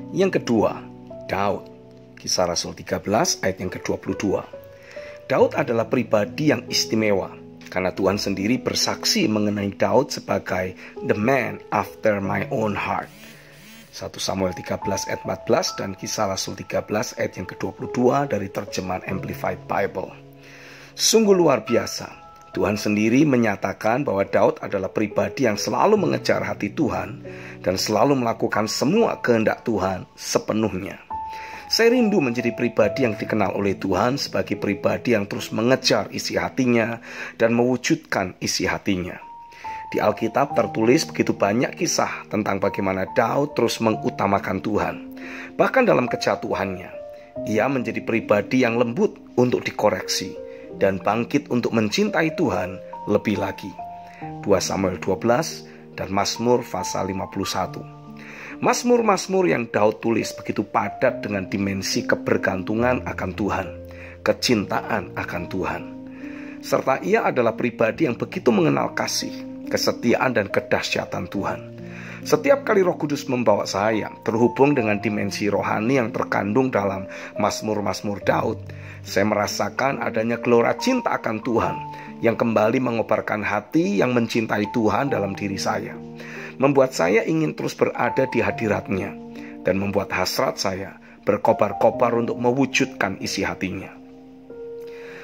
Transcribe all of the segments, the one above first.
Yang kedua, Daud. Kisah Rasul 13 ayat yang ke-22. Daud adalah pribadi yang istimewa karena Tuhan sendiri bersaksi mengenai Daud sebagai the man after my own heart. 1 Samuel 13 ayat 14 dan Kisah Rasul 13 ayat yang ke-22 dari terjemahan Amplified Bible. Sungguh luar biasa. Tuhan sendiri menyatakan bahwa Daud adalah pribadi yang selalu mengejar hati Tuhan dan selalu melakukan semua kehendak Tuhan sepenuhnya. Saya rindu menjadi pribadi yang dikenal oleh Tuhan sebagai pribadi yang terus mengejar isi hatinya dan mewujudkan isi hatinya. Di Alkitab tertulis begitu banyak kisah tentang bagaimana Daud terus mengutamakan Tuhan. Bahkan dalam kejatuhannya, ia menjadi pribadi yang lembut untuk dikoreksi dan bangkit untuk mencintai Tuhan lebih lagi. 2 Samuel 12 dan Mazmur pasal 51. Mazmur-mazmur yang Daud tulis begitu padat dengan dimensi kebergantungan akan Tuhan, kecintaan akan Tuhan. Serta ia adalah pribadi yang begitu mengenal kasih, kesetiaan dan kedahsyatan Tuhan. Setiap kali Roh Kudus membawa saya terhubung dengan dimensi rohani yang terkandung dalam Mazmur-mazmur Daud, saya merasakan adanya gelora cinta akan Tuhan yang kembali mengobarkan hati yang mencintai Tuhan dalam diri saya, membuat saya ingin terus berada di hadirat-Nya dan membuat hasrat saya berkobar-kobar untuk mewujudkan isi hatinya.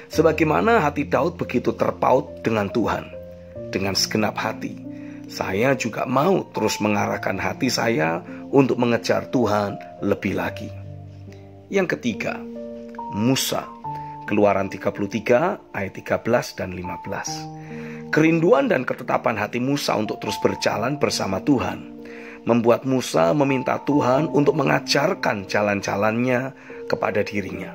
Sebagaimana hati Daud begitu terpaut dengan Tuhan, dengan segenap hati, saya juga mau terus mengarahkan hati saya untuk mengejar Tuhan lebih lagi. Yang ketiga, Musa. Keluaran 33 ayat 13 dan 15. Kerinduan dan ketetapan hati Musa untuk terus berjalan bersama Tuhan membuat Musa meminta Tuhan untuk mengajarkan jalan-jalannya kepada dirinya.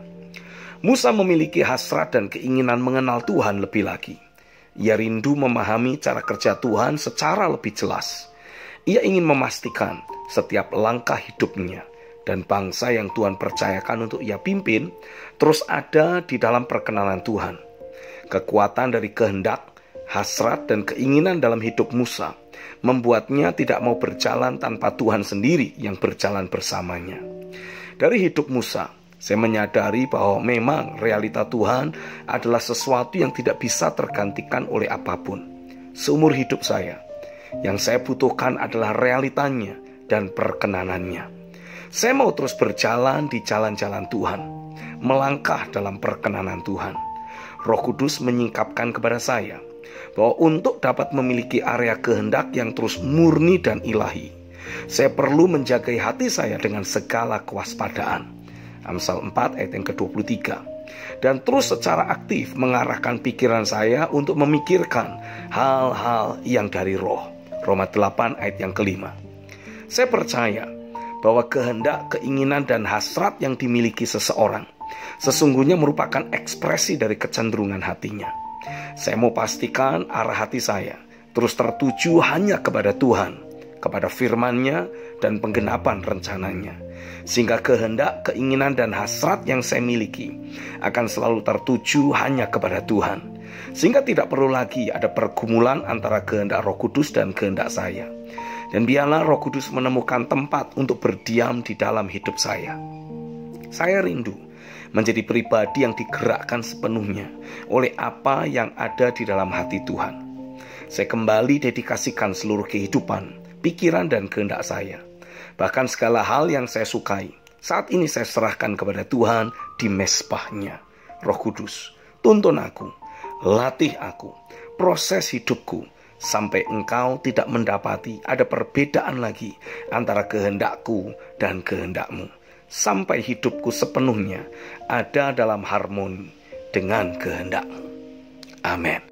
Musa memiliki hasrat dan keinginan mengenal Tuhan lebih lagi. Ia rindu memahami cara kerja Tuhan secara lebih jelas. Ia ingin memastikan setiap langkah hidupnya dan bangsa yang Tuhan percayakan untuk ia pimpin terus ada di dalam perkenanan Tuhan. Kekuatan dari kehendak, hasrat dan keinginan dalam hidup Musa membuatnya tidak mau berjalan tanpa Tuhan sendiri yang berjalan bersamanya. Dari hidup Musa, saya menyadari bahwa memang realita Tuhan adalah sesuatu yang tidak bisa tergantikan oleh apapun. Seumur hidup saya, yang saya butuhkan adalah realitanya dan perkenanannya. Saya mau terus berjalan di jalan-jalan Tuhan, melangkah dalam perkenanan Tuhan. Roh Kudus menyingkapkan kepada saya bahwa untuk dapat memiliki area kehendak yang terus murni dan ilahi, saya perlu menjaga hati saya dengan segala kewaspadaan. Amsal 4 ayat yang ke-23. Dan terus secara aktif mengarahkan pikiran saya untuk memikirkan hal-hal yang dari roh. Roma 8 ayat yang ke-5. Saya percaya bahwa kehendak, keinginan dan hasrat yang dimiliki seseorang sesungguhnya merupakan ekspresi dari kecenderungan hatinya. Saya mau pastikan arah hati saya terus tertuju hanya kepada Tuhan, kepada firman-Nya dan penggenapan rencananya, sehingga kehendak, keinginan dan hasrat yang saya miliki akan selalu tertuju hanya kepada Tuhan, sehingga tidak perlu lagi ada pergumulan antara kehendak Roh Kudus dan kehendak saya. Dan biarlah Roh Kudus menemukan tempat untuk berdiam di dalam hidup saya. Saya rindu menjadi pribadi yang digerakkan sepenuhnya oleh apa yang ada di dalam hati Tuhan. Saya kembali dedikasikan seluruh kehidupan, pikiran dan kehendak saya. Bahkan segala hal yang saya sukai, saat ini saya serahkan kepada Tuhan di mezbah-Nya. Roh Kudus, tuntun aku, latih aku, proses hidupku, sampai Engkau tidak mendapati ada perbedaan lagi antara kehendakku dan kehendak-Mu. Sampai hidupku sepenuhnya ada dalam harmoni dengan kehendak-Mu. Amin.